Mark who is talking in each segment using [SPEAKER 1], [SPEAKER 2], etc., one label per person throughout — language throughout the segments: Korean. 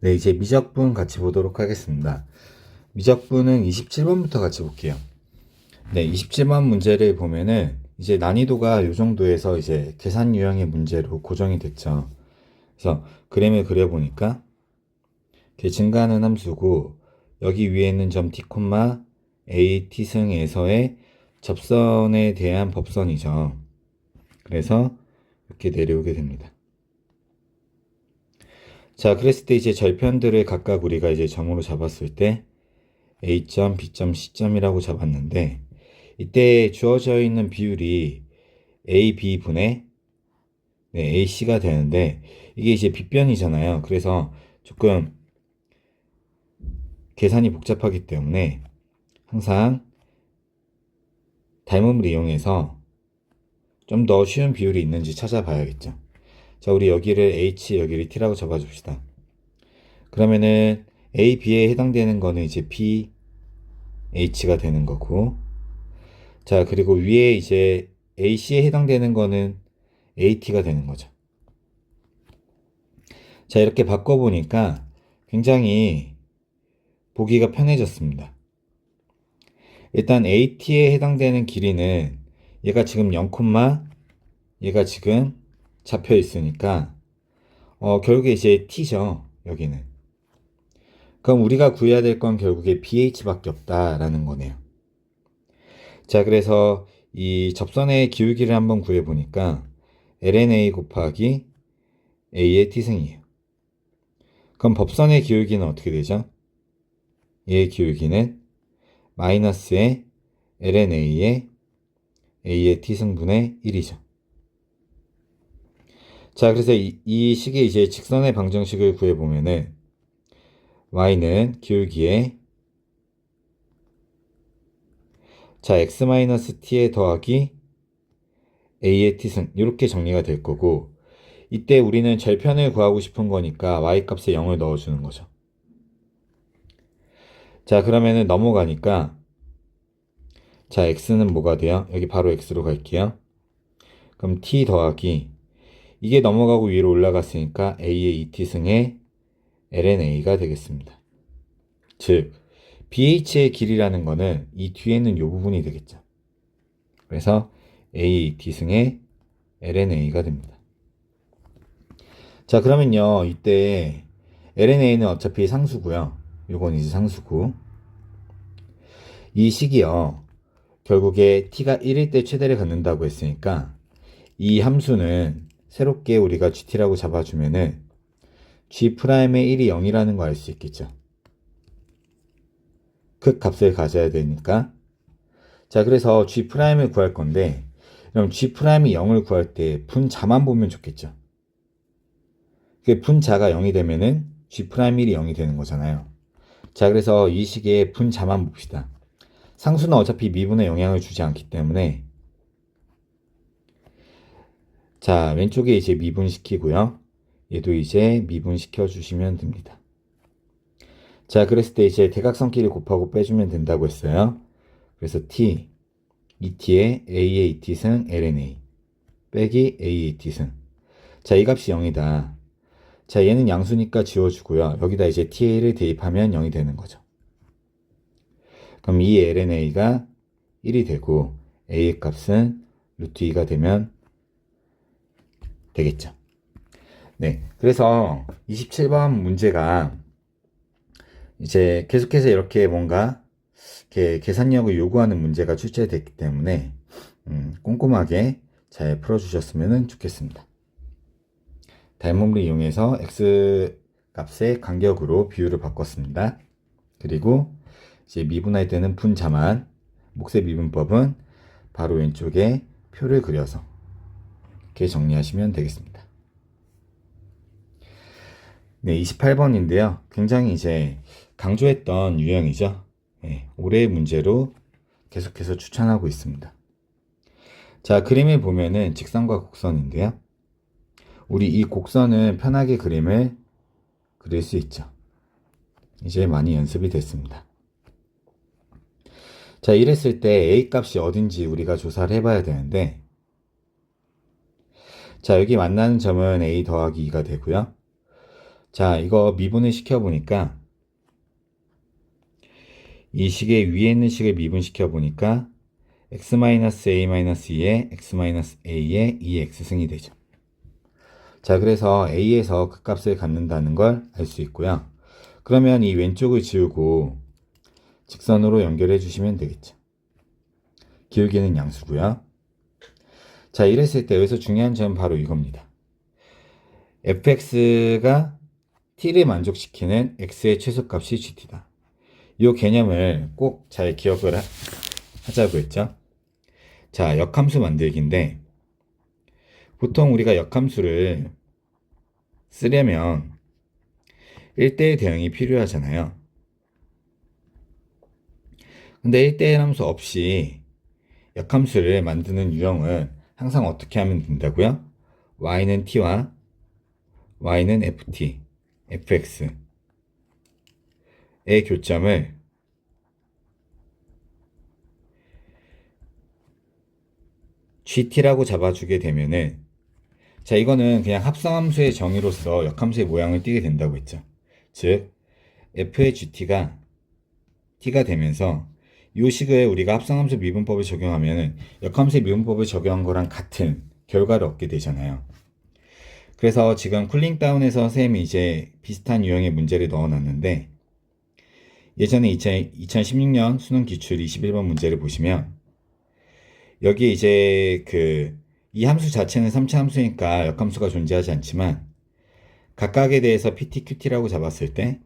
[SPEAKER 1] 네, 이제 미적분 같이 보도록 하겠습니다. 미적분은 27번부터 같이 볼게요. 네, 27번 문제를 보면은 이제 난이도가 이 정도에서 이제 계산 유형의 문제로 고정이 됐죠. 그래서 그림을 그려보니까 이렇게 증가하는 함수고 여기 위에 있는 점 t, a t승에서의 접선에 대한 법선이죠. 그래서 이렇게 내려오게 됩니다. 자, 그랬을 때 이제 절편들을 각각 우리가 이제 점으로 잡았을 때 A점, B점, C점이라고 잡았는데 이때 주어져 있는 비율이 A, B 분의 AC가 되는데 이게 이제 빗변이잖아요. 그래서 조금 계산이 복잡하기 때문에 항상 닮음을 이용해서 좀 더 쉬운 비율이 있는지 찾아봐야겠죠. 자, 우리 여기를 H, 여기를 T라고 잡아줍시다. 그러면은 A, B에 해당되는 거는 이제 B, H가 되는 거고, 자, 그리고 위에 이제 AC에 해당되는 거는 AT가 되는 거죠. 자, 이렇게 바꿔보니까 굉장히 보기가 편해졌습니다. 일단 AT에 해당되는 길이는 얘가 지금 0, 얘가 지금 잡혀 있으니까 결국에 이제 T죠. 여기는. 그럼 우리가 구해야 될 건 결국에 BH밖에 없다라는 거네요. 자, 그래서 이 접선의 기울기를 한번 구해보니까 LNA 곱하기 A의 T승이에요. 그럼 법선의 기울기는 어떻게 되죠? 얘의 기울기는 마이너스의 LNA의 A의 T승분의 1이죠. 자, 그래서 이 식의 이제 직선의 방정식을 구해보면은 y는 기울기에 자, x-t에 더하기 a의 t승 이렇게 정리가 될 거고 이때 우리는 절편을 구하고 싶은 거니까 y 값에 0을 넣어주는 거죠. 자, 그러면은 넘어가니까 자, x는 뭐가 돼요? 여기 바로 x로 갈게요. 그럼 t 더하기 이게 넘어가고 위로 올라갔으니까 a의 2t승의 lnA가 되겠습니다. 즉 BH의 길이라는 거는 이 뒤에는 이 부분이 되겠죠. 그래서 AT승의 LNA가 됩니다. 자, 그러면요, 이때 LNA는 어차피 상수고요. 요건 이제 상수고. 이 식이요, 결국에 t가 1일 때 최대를 갖는다고 했으니까 이 함수는 새롭게 우리가 gt라고 잡아주면은 g'의 1이 0이라는 거 알 수 있겠죠. 극값을 가져야 되니까. 자, 그래서 g'을 구할 건데 그럼 g'이 0을 구할 때 분자만 보면 좋겠죠. 그 분자가 0이 되면은 g'1이 0이 되는 거잖아요. 자, 그래서 이 식의 분자만 봅시다. 상수는 어차피 미분에 영향을 주지 않기 때문에 자, 왼쪽에 이제 미분시키고요. 얘도 이제 미분시켜 주시면 됩니다. 자, 그랬을 때 이제 대각선끼리 곱하고 빼주면 된다고 했어요. 그래서 t, 2t의 a의 2t승 lna 빼기 a의 2t승. 자, 이 값이 0이다. 자, 얘는 양수니까 지워주고요. 여기다 이제 ta를 대입하면 0이 되는 거죠. 그럼 이 lna가 1이 되고 a의 값은 루트 2가 되면 되겠죠. 네, 그래서 27번 문제가 이제 계속해서 이렇게 뭔가 이렇게 계산력을 요구하는 문제가 출제됐기 때문에 꼼꼼하게 잘 풀어주셨으면 좋겠습니다. 닮음을 이용해서 x 값의 간격으로 비율을 바꿨습니다. 그리고 이제 미분할 때는 분자만, 몫의 미분법은 바로 왼쪽에 표를 그려서 이렇게 정리하시면 되겠습니다. 네, 28번인데요. 굉장히 이제 강조했던 유형이죠. 네, 올해의 문제로 계속해서 추천하고 있습니다. 자, 그림을 보면은 직선과 곡선인데요. 우리 이 곡선은 편하게 그림을 그릴 수 있죠. 이제 많이 연습이 됐습니다. 자, 이랬을 때 A 값이 어딘지 우리가 조사를 해봐야 되는데 자, 여기 만나는 점은 A 더하기 2가 되고요. 자, 이거 미분을 시켜보니까 이 식의 위에 있는 식을 미분시켜보니까 x-a-2에 x-a의 2x승이 되죠. 자, 그래서 a에서 그 값을 갖는다는 걸 알 수 있고요. 그러면 이 왼쪽을 지우고 직선으로 연결해 주시면 되겠죠. 기울기는 양수고요. 자, 이랬을 때 여기서 중요한 점은 바로 이겁니다. fx가 t를 만족시키는 x의 최소값이 gt다. 이 개념을 꼭 잘 기억을 하자고 했죠. 자, 역함수 만들기인데 보통 우리가 역함수를 쓰려면 1대1 대응이 필요하잖아요. 근데 1대1 함수 없이 역함수를 만드는 유형은 항상 어떻게 하면 된다고요? y는 t와 y는 ft, fx의 교점을 gt라고 잡아주게 되면은, 자, 이거는 그냥 합성함수의 정의로서 역함수의 모양을 띠게 된다고 했죠. 즉 f의 gt가 t가 되면서 이 식을 우리가 합성함수 미분법을 적용하면 역함수의 미분법을 적용한 거랑 같은 결과를 얻게 되잖아요. 그래서 지금 쿨링다운에서 쌤이 이제 비슷한 유형의 문제를 넣어놨는데, 예전에 2016년 수능 기출 21번 문제를 보시면 여기에 이제 이 함수 자체는 3차 함수니까 역함수가 존재하지 않지만 각각에 대해서 pt, qt라고 잡았을 때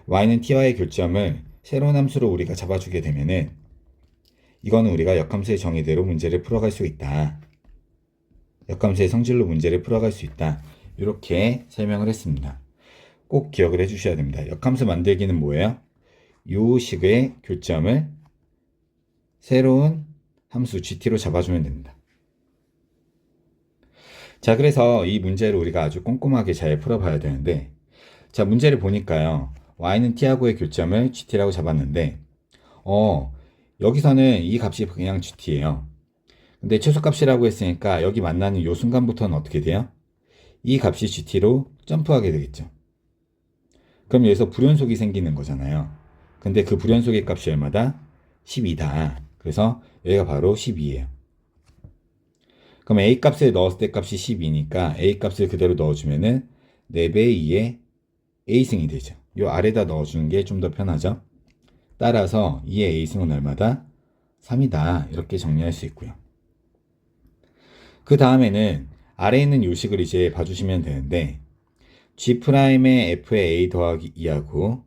[SPEAKER 1] y는 t와의 교점을 새로운 함수로 우리가 잡아주게 되면은 이거는 우리가 역함수의 정의대로 문제를 풀어갈 수 있다. 역함수의 성질로 문제를 풀어갈 수 있다. 이렇게 설명을 했습니다. 꼭 기억을 해주셔야 됩니다. 역함수 만들기는 뭐예요? 요 식의 교점을 새로운 함수 gt로 잡아주면 됩니다. 자, 그래서 이 문제를 우리가 아주 꼼꼼하게 잘 풀어봐야 되는데, 자, 문제를 보니까요. y는 t하고의 교점을 gt라고 잡았는데 여기서는 이 값이 그냥 gt예요. 근데 최소값이라고 했으니까 여기 만나는 요 순간부터는 어떻게 돼요? 이 값이 gt로 점프하게 되겠죠. 그럼 여기서 불연속이 생기는 거잖아요. 근데 그 불연속의 값이 얼마다? 12다. 그래서 여기가 바로 12예요. 그럼 a 값을 넣었을 때 값이 12니까 a 값을 그대로 넣어주면은 4배의 2의 a승이 되죠. 요 아래다 넣어주는 게 좀 더 편하죠. 따라서 2의 a승은 얼마다? 3이다. 이렇게 정리할 수 있고요. 그 다음에는 아래에 있는 요식을 이제 봐주시면 되는데, G'의 F의 A 더하기 2하고,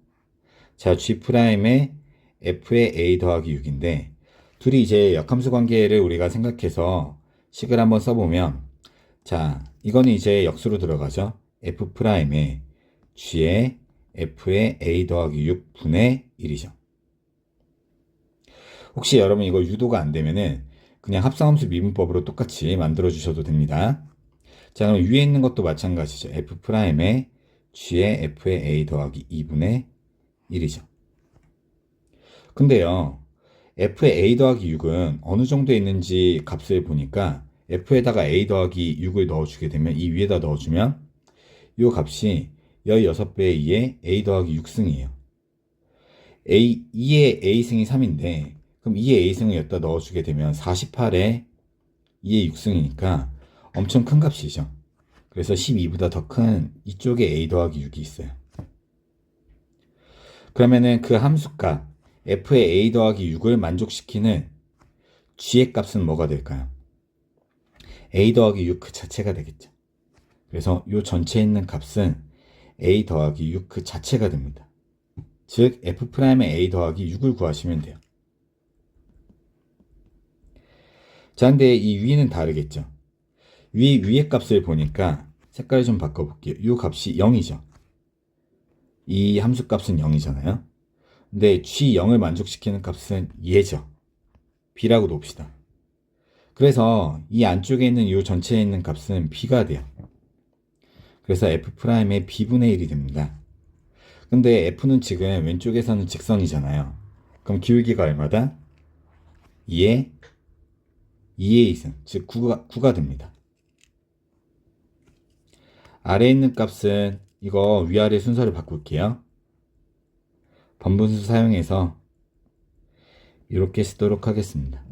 [SPEAKER 1] 자, G'의 F의 A 더하기 6인데, 둘이 이제 역함수 관계를 우리가 생각해서 식을 한번 써보면, 자, 이거는 이제 역수로 들어가죠. F'의 G의 F의 A 더하기 6분의 1이죠. 혹시 여러분 이거 유도가 안 되면은 그냥 합성함수 미분법으로 똑같이 만들어 주셔도 됩니다. 자, 그럼 위에 있는 것도 마찬가지죠. F'의 G의 F의 A 더하기 2분의 1이죠. 근데요, F의 A 더하기 6은 어느 정도에 있는지 값을 보니까 F에다가 A 더하기 6을 넣어주게 되면, 이 위에다 넣어주면 이 값이 16배의 2의 A 더하기 6승이에요. 2의 A승이 3인데, 그럼 2의 A승을 여기다 넣어주게 되면 48의 2의 6승이니까 엄청 큰 값이죠. 그래서 12보다 더 큰 이쪽에 A 더하기 6이 있어요. 그러면은 그 함수값 F의 A 더하기 6을 만족시키는 G의 값은 뭐가 될까요? A 더하기 6 그 자체가 되겠죠. 그래서 이 전체에 있는 값은 A 더하기 6 그 자체가 됩니다. 즉 F'의 A 더하기 6을 구하시면 돼요. 자, 근데 이 위는 다르겠죠. 위의 값을 보니까 색깔을 좀 바꿔볼게요. 이 값이 0이죠. 이 함수 값은 0이잖아요. 근데 G0을 만족시키는 값은 얘죠. B라고 놓읍시다. 그래서 이 안쪽에 있는 이 전체에 있는 값은 B가 돼요. 그래서 F'의 B분의 1이 됩니다. 근데 F는 지금 왼쪽에서는 직선이잖아요. 그럼 기울기가 얼마다? 2의 2승, 즉 9가 됩니다. 아래에 있는 값은 이거 위아래 순서를 바꿀게요. 번분수 사용해서 이렇게 쓰도록 하겠습니다.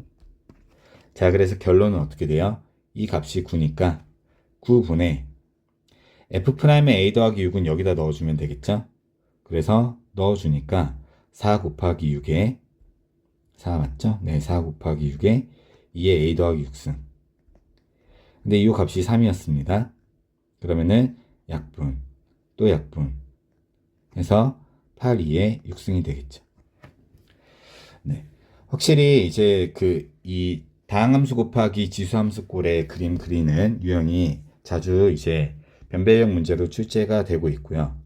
[SPEAKER 1] 자, 그래서 결론은 어떻게 돼요? 이 값이 9니까 9분의 F'의 A 더하기 6은 여기다 넣어주면 되겠죠? 그래서 넣어주니까 4 곱하기 6에 4 맞죠? 네, 4 곱하기 6에 2에 A 더하기 6승. 근데 이 값이 3이었습니다. 그러면은 약분, 또 약분 해서 8, 2에 6승이 되겠죠. 네. 확실히 이제 이 다항함수 곱하기 지수함수 꼴의 그림 그리는 유형이 자주 이제 변배역 문제로 출제가 되고 있고요.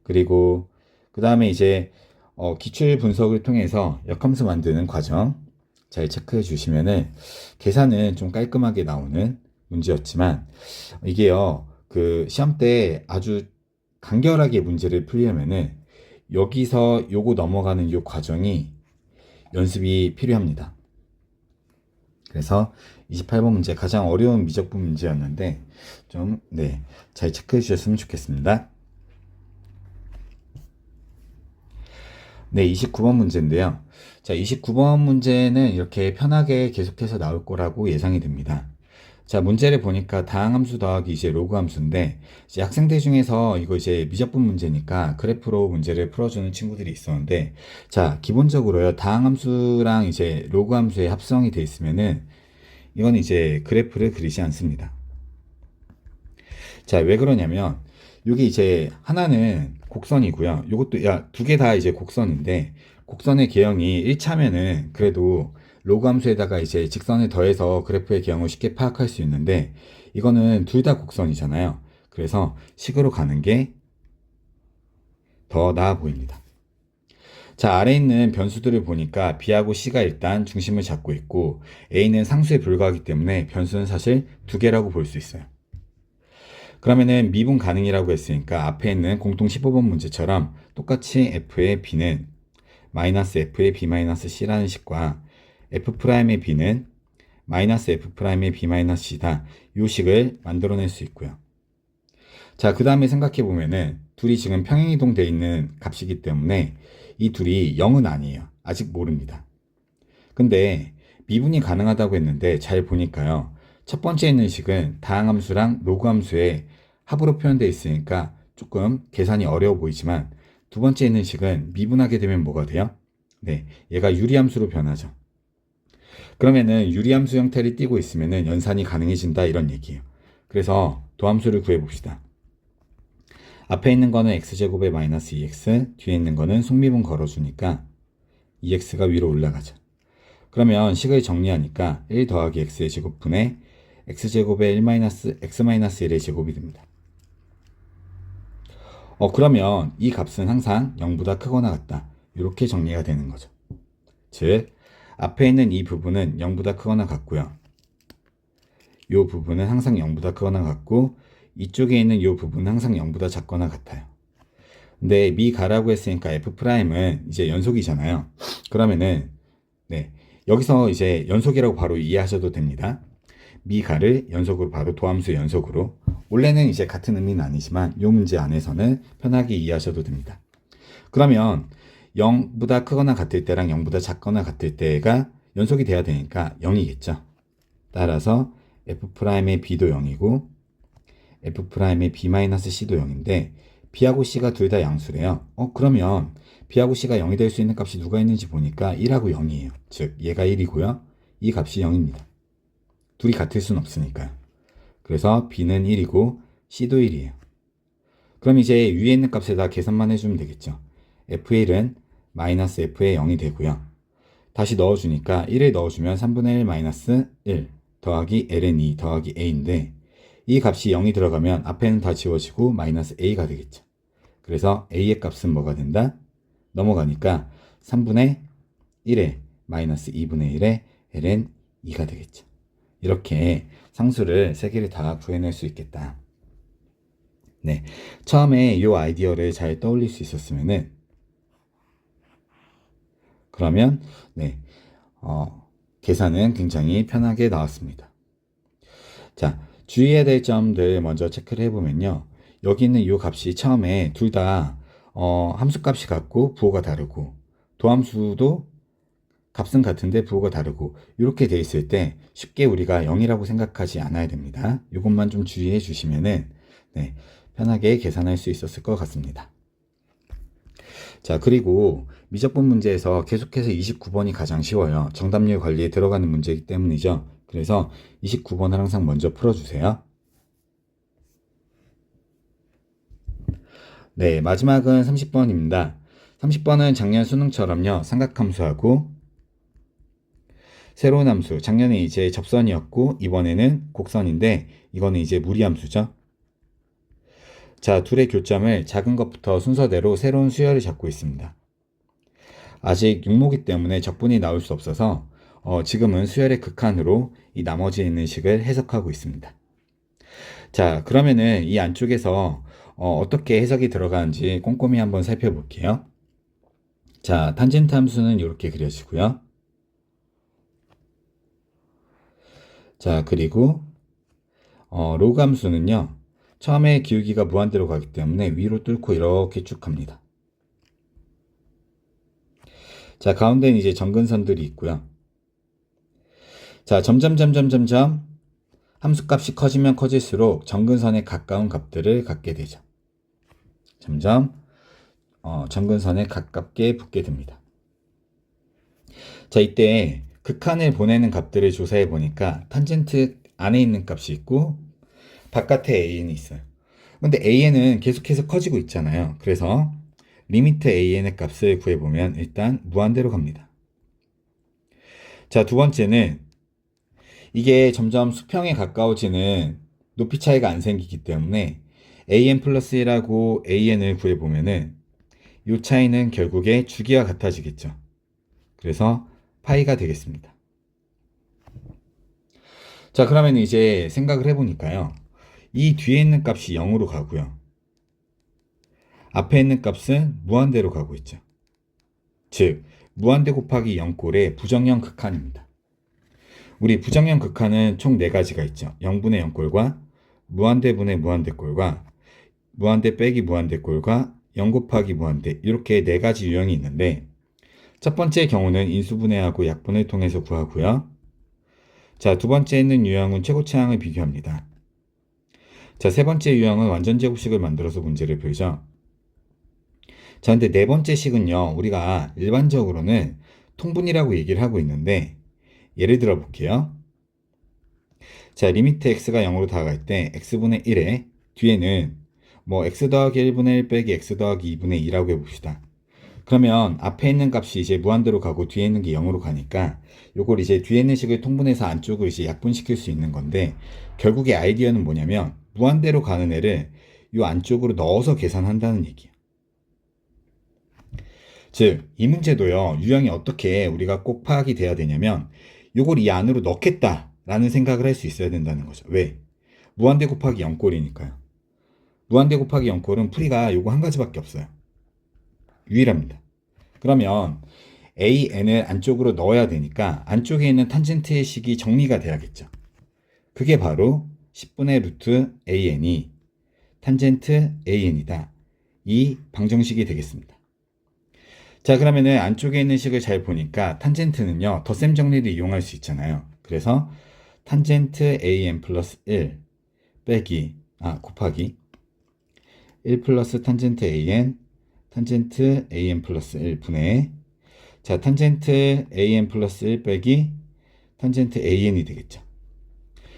[SPEAKER 1] 그리고 그 다음에 이제 기출 분석을 통해서 역함수 만드는 과정 잘 체크해 주시면은 계산은 좀 깔끔하게 나오는 문제였지만 이게요 그 시험 때 아주 간결하게 문제를 풀려면은 여기서 요거 넘어가는 요 과정이 연습이 필요합니다. 그래서 28번 문제 가장 어려운 미적분 문제였는데 좀 잘 체크해 주셨으면 좋겠습니다. 네, 29번 문제인데요. 자, 29번 문제는 이렇게 편하게 계속해서 나올 거라고 예상이 됩니다. 자, 문제를 보니까 다항함수 더하기 이제 로그함수인데, 이제 학생들 중에서 이거 이제 미적분 문제니까 그래프로 문제를 풀어주는 친구들이 있었는데, 자, 기본적으로요, 다항함수랑 이제 로그함수의 합성이 돼 있으면은, 이건 이제 그래프를 그리지 않습니다. 자, 왜 그러냐면, 여기 이제 하나는 곡선이고요. 요것도, 두 개 다 이제 곡선인데, 곡선의 개형이 1차면은 그래도 로그 함수에다가 이제 직선을 더해서 그래프의 개형을 쉽게 파악할 수 있는데, 이거는 둘 다 곡선이잖아요. 그래서 식으로 가는 게 더 나아 보입니다. 자, 아래 있는 변수들을 보니까 B하고 C가 일단 중심을 잡고 있고, A는 상수에 불과하기 때문에 변수는 사실 두 개라고 볼 수 있어요. 그러면은 미분 가능이라고 했으니까 앞에 있는 공통 15번 문제처럼 똑같이 f의 b는 마이너스 f의 b-c라는 식과 f'의 b는 마이너스 f'의 b-c다. 이 식을 만들어낼 수 있고요. 자, 그 다음에 생각해보면은 둘이 지금 평행이동되어 있는 값이기 때문에 이 둘이 0은 아니에요. 아직 모릅니다. 근데 미분이 가능하다고 했는데 잘 보니까요. 첫 번째 있는 식은 다항함수랑 로그함수의 합으로 표현되어 있으니까 조금 계산이 어려워 보이지만 두 번째 있는 식은 미분하게 되면 뭐가 돼요? 네, 얘가 유리함수로 변하죠. 그러면은 유리함수 형태를 띠고 있으면은 연산이 가능해진다 이런 얘기예요. 그래서 도함수를 구해봅시다. 앞에 있는 거는 x제곱에 마이너스 2x, 뒤에 있는 거는 속미분 걸어주니까 2x가 위로 올라가죠. 그러면 식을 정리하니까 1 더하기 x의 제곱분의 x제곱의 1-x-1의 제곱이 됩니다. 그러면 이 값은 항상 0보다 크거나 같다. 이렇게 정리가 되는 거죠. 즉, 앞에 있는 이 부분은 0보다 크거나 같고요. 이 부분은 항상 0보다 크거나 같고, 이쪽에 있는 이 부분은 항상 0보다 작거나 같아요. 근데 미 가라고 했으니까 F'은 이제 연속이잖아요. 그러면은, 여기서 이제 연속이라고 바로 이해하셔도 됩니다. 미 가를 연속으로 바로 도함수 연속으로. 원래는 이제 같은 의미는 아니지만 이 문제 안에서는 편하게 이해하셔도 됩니다. 그러면 0보다 크거나 같을 때랑 0보다 작거나 같을 때가 연속이 돼야 되니까 0이겠죠. 따라서 F'의 B도 0이고 F'의 B-C도 0인데 B하고 C가 둘 다 양수래요. 그러면 B하고 C가 0이 될 수 있는 값이 누가 있는지 보니까 1하고 0이에요. 즉 얘가 1이고요. 이 값이 0입니다. 둘이 같을 순 없으니까요. 그래서 B는 1이고 C도 1이에요. 그럼 이제 위에 있는 값에다 계산만 해주면 되겠죠. F1은 마이너스 F의 0이 되고요. 다시 넣어주니까 1을 넣어주면 3분의 1 마이너스 1 더하기 ln 2 더하기 a인데 이 값이 0이 들어가면 앞에는 다 지워지고 마이너스 a가 되겠죠. 그래서 a의 값은 뭐가 된다? 넘어가니까 3분의 1에 마이너스 2분의 1에 ln 2가 되겠죠. 이렇게 상수를 3개를 다 구해낼 수 있겠다. 네, 처음에 이 아이디어를 잘 떠올릴 수 있었으면은 그러면 계산은 굉장히 편하게 나왔습니다. 자, 주의해야 될 점들 먼저 체크를 해보면요. 여기 있는 이 값이 처음에 둘 다 함수값이 같고 부호가 다르고 도함수도 값은 같은데 부호가 다르고 이렇게 돼 있을 때 쉽게 우리가 0이라고 생각하지 않아야 됩니다. 이것만 좀 주의해 주시면은 네, 편하게 계산할 수 있었을 것 같습니다. 자, 그리고 미적분 문제에서 계속해서 29번이 가장 쉬워요. 정답률 관리에 들어가는 문제이기 때문이죠. 그래서 29번을 항상 먼저 풀어주세요. 네, 마지막은 30번입니다. 30번은 작년 수능처럼요. 삼각함수하고 새로운 함수, 작년에 이제 접선이었고 이번에는 곡선인데 이거는 이제 무리함수죠. 자, 둘의 교점을 작은 것부터 순서대로 새로운 수열을 잡고 있습니다. 아직 육모기 때문에 적분이 나올 수 없어서 지금은 수열의 극한으로 이 나머지에 있는 식을 해석하고 있습니다. 자, 그러면은 이 안쪽에서 어떻게 해석이 들어가는지 꼼꼼히 한번 살펴볼게요. 자, 탄젠트 함수는 이렇게 그려지고요. 자, 그리고 로그 함수는요. 처음에 기울기가 무한대로 가기 때문에 위로 뚫고 이렇게 쭉 갑니다. 자, 가운데는 이제 점근선들이 있고요. 자, 점점 함수값이 커지면 커질수록 점근선에 가까운 값들을 갖게 되죠. 점점 점근선에 가깝게 붙게 됩니다. 자, 이때 극한을 보내는 값들을 조사해 보니까 탄젠트 안에 있는 값이 있고 바깥에 AN이 있어요. 근데 AN은 계속해서 커지고 있잖아요. 그래서 리미트 AN의 값을 구해보면 일단 무한대로 갑니다. 자, 두 번째는 이게 점점 수평에 가까워지는 높이 차이가 안 생기기 때문에 AN 플러스 1하고 AN을 구해보면은 이 차이는 결국에 주기와 같아지겠죠. 그래서 파이가 되겠습니다. 자, 그러면 이제 생각을 해보니까요. 이 뒤에 있는 값이 0으로 가고요. 앞에 있는 값은 무한대로 가고 있죠. 즉, 무한대 곱하기 0꼴의 부정형 극한입니다. 우리 부정형 극한은 총 4가지가 있죠. 0분의 0꼴과 무한대분의 무한대꼴과 무한대 빼기 무한대꼴과 0 곱하기 무한대 이렇게 4가지 유형이 있는데 첫 번째 경우는 인수분해하고 약분을 통해서 구하고요. 자, 두 번째 있는 유형은 최고차항을 비교합니다. 자, 세 번째 유형은 완전 제곱식을 만들어서 문제를 풀죠. 자, 근데 네 번째 식은요, 우리가 일반적으로는 통분이라고 얘기를 하고 있는데, 예를 들어 볼게요. 자, 리미트 x가 0으로 다가갈 때 x분의 1에 뒤에는 뭐 x 더하기 1분의 1 빼기 x 더하기 2분의 2라고 해봅시다. 그러면 앞에 있는 값이 이제 무한대로 가고 뒤에 있는 게 0으로 가니까 요걸 이제 뒤에 있는 식을 통분해서 안쪽으로 이제 약분시킬 수 있는 건데 결국에 아이디어는 뭐냐면 무한대로 가는 애를 요 안쪽으로 넣어서 계산한다는 얘기예요. 즉, 이 문제도요, 유형이 어떻게 우리가 꼭 파악이 돼야 되냐면 요걸 이 안으로 넣겠다라는 생각을 할 수 있어야 된다는 거죠. 왜? 무한대 곱하기 0꼴이니까요. 무한대 곱하기 0꼴은 풀이가 요거 한 가지밖에 없어요. 유일합니다. 그러면 AN을 안쪽으로 넣어야 되니까 안쪽에 있는 탄젠트의 식이 정리가 돼야겠죠. 그게 바로 10분의 루트 AN이 탄젠트 AN이다. 이 방정식이 되겠습니다. 자, 그러면은 안쪽에 있는 식을 잘 보니까 탄젠트는요, 덧셈 정리를 이용할 수 있잖아요. 그래서 탄젠트 AN 플러스 1 빼기, 곱하기 1 플러스 탄젠트 AN 플러스 1 분의 자, 탄젠트 AN 플러스 1 빼기 탄젠트 AN이 되겠죠.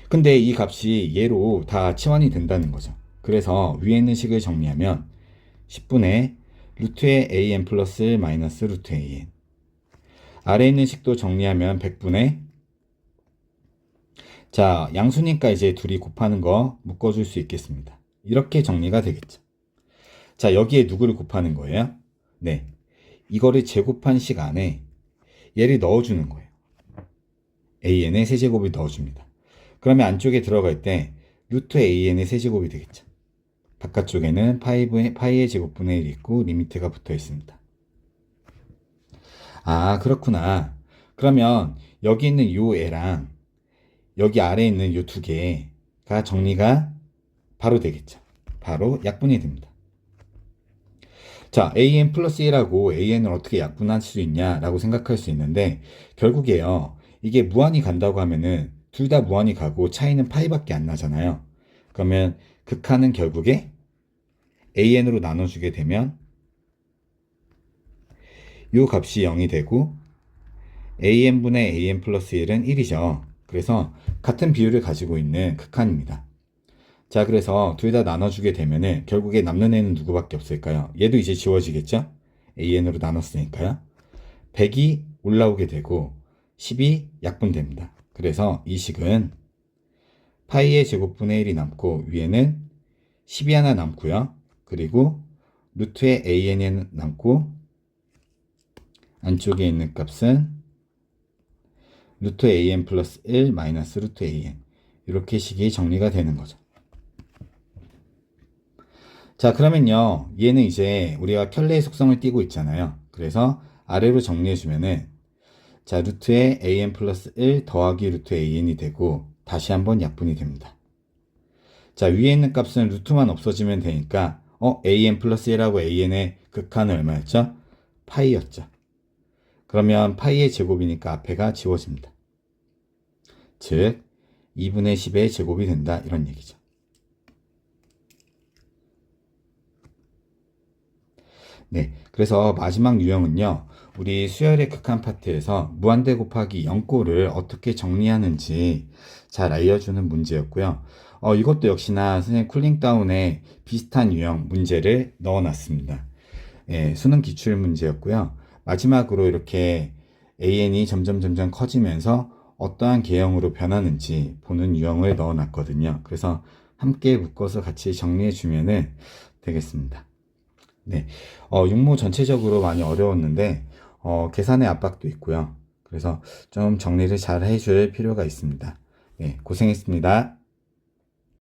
[SPEAKER 1] 근데 이 값이 얘로 다 치환이 된다는 거죠. 그래서 위에 있는 식을 정리하면 10분의 루트의 AN 플러스 1 마이너스 루트 AN 아래에 있는 식도 정리하면 100분의 자, 양수니까 이제 둘이 곱하는 거 묶어줄 수 있겠습니다. 이렇게 정리가 되겠죠. 자, 여기에 누구를 곱하는 거예요? 네, 이거를 제곱한 식 안에 얘를 넣어주는 거예요. AN의 세제곱을 넣어줍니다. 그러면 안쪽에 들어갈 때 루트 AN의 세제곱이 되겠죠. 바깥쪽에는 파이의 제곱분의 1이 있고 리미트가 붙어 있습니다. 아, 그렇구나. 그러면 여기 있는 요 애랑 여기 아래에 있는 요 두 개가 정리가 바로 되겠죠. 바로 약분이 됩니다. 자, an 플러스 1하고 an을 어떻게 약분할 수 있냐라고 생각할 수 있는데 결국에요. 이게 무한히 간다고 하면은 둘 다 무한히 가고 차이는 파이밖에 안 나잖아요. 그러면 극한은 결국에 an으로 나눠주게 되면 이 값이 0이 되고 an분의 an 플러스 1은 1이죠. 그래서 같은 비율을 가지고 있는 극한입니다. 자, 그래서 둘 다 나눠주게 되면은 결국에 남는 애는 누구밖에 없을까요? 얘도 이제 지워지겠죠? an으로 나눴으니까요. 100이 올라오게 되고 10이 약분됩니다. 그래서 이 식은 파이의 제곱분의 1이 남고 위에는 10이 하나 남고요. 그리고 루트의 an이 남고 안쪽에 있는 값은 루트 an 플러스 1 마이너스 루트 an 이렇게 식이 정리가 되는 거죠. 자, 그러면요. 얘는 이제 우리가 켤레의 속성을 띠고 있잖아요. 그래서 아래로 정리해주면은 자, 루트의 an 플러스 1 더하기 루트 an이 되고 다시 한번 약분이 됩니다. 자, 위에 있는 값은 루트만 없어지면 되니까 an 플러스 1하고 an의 극한은 얼마였죠? 파이였죠. 그러면 파이의 제곱이니까 앞에가 지워집니다. 즉 2분의 10의 제곱이 된다 이런 얘기죠. 네, 그래서 마지막 유형은요. 우리 수열의 극한 파트에서 무한대 곱하기 0꼴을 어떻게 정리하는지 잘 알려주는 문제였고요. 이것도 역시나 선생님 쿨링다운에 비슷한 유형 문제를 넣어놨습니다. 예, 수능 기출 문제였고요. 마지막으로 이렇게 an이 점점 커지면서 어떠한 계형으로 변하는지 보는 유형을 넣어놨거든요. 그래서 함께 묶어서 같이 정리해주면 되겠습니다. 네, 육모 전체적으로 많이 어려웠는데 계산의 압박도 있고요. 그래서 좀 정리를 잘 해줄 필요가 있습니다. 네, 고생했습니다.